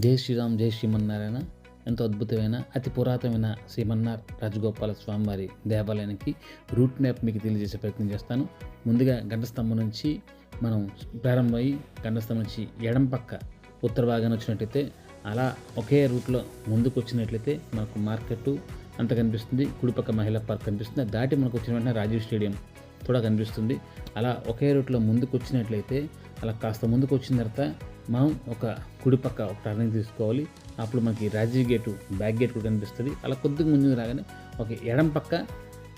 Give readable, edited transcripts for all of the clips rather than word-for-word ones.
జై శ్రీరామ్, జై శ్రీమన్నారాయణ. ఎంతో అద్భుతమైన అతి పురాతనమైన శ్రీమన్నార్ రాజగోపాల స్వామివారి దేవాలయానికి రూట్ మ్యాప్ మీకు తెలియజేసే ప్రయత్నం చేస్తాను. ముందుగా గంటస్తంభం నుంచి మనం ప్రారంభమయ్యి గంటస్తంభం నుంచి ఎడం పక్క ఉత్తర భాగాన్ని వచ్చినట్లయితే అలా ఒకే రూట్లో ముందుకు వచ్చినట్లయితే మనకు మార్కెట్ అంత కనిపిస్తుంది. కుడిపక్క మహిళా పార్క్ కనిపిస్తుంది. దాటి మనకు వచ్చిన వెంటనే రాజీవ్ స్టేడియం కూడా కనిపిస్తుంది. అలా ఒకే రూట్లో ముందుకు వచ్చినట్లయితే అలా కాస్త ముందుకు వచ్చిన తర్వాత మనం ఒక కుడిపక్క ఒక టర్నింగ్ తీసుకోవాలి. అప్పుడు మనకి రాజీవ్ గేటు బ్యాక్ గేట్ కూడా కనిపిస్తుంది. అలా కొద్దిగా ముందుకు రాగానే ఒక ఎడం పక్క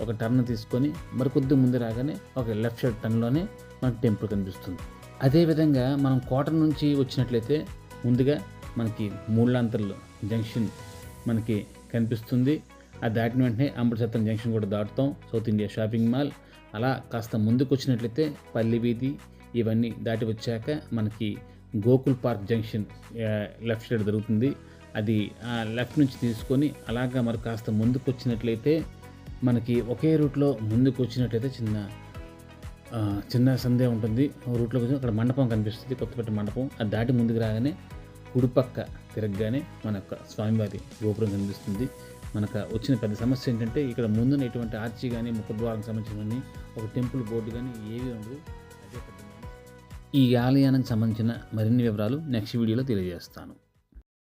ఒక టర్న్ తీసుకొని మరి కొద్దిగా ముందు రాగానే ఒక లెఫ్ట్ సైడ్ టర్న్లోనే మనకి టెంపుల్ కనిపిస్తుంది. అదేవిధంగా మనం కోట నుంచి వచ్చినట్లయితే ముందుగా మనకి మూడులాంతర్లు జంక్షన్ మనకి కనిపిస్తుంది. అది దాటిన వెంటనే అమృతసత్రం జంక్షన్ కూడా దాటుతాం. South India shopping mall. అలా కాస్త ముందుకు వచ్చినట్లయితే పల్లి వీధి ఇవన్నీ దాటి వచ్చాక మనకి Gokul park junction left side దొరుకుతుంది. అది లెఫ్ట్ నుంచి తీసుకొని అలాగా మరి కాస్త ముందుకు వచ్చినట్లయితే మనకి ఒకే రూట్లో ముందుకు వచ్చినట్లయితే చిన్న సందే ఉంటుంది. రూట్లో వచ్చి అక్కడ మండపం కనిపిస్తుంది, కొత్తపేట మండపం. అది దాటి ముందుకు రాగానే కుడిపక్క తిరగగానే మన యొక్క స్వామివారి గోపురం కనిపిస్తుంది. మనకు వచ్చిన పెద్ద సమస్య ఏంటంటే ఇక్కడ ముందున ఎటువంటి ఆర్చి కానీ ముఖద్వారానికి సంబంధించిన ఒక టెంపుల్ బోర్డు కానీ ఏవి ఉండదు. అదే పెద్ద ఈ ఆలయానికి సంబంధించిన మరిన్ని వివరాలు నెక్స్ట్ వీడియోలో తెలియజేస్తాను.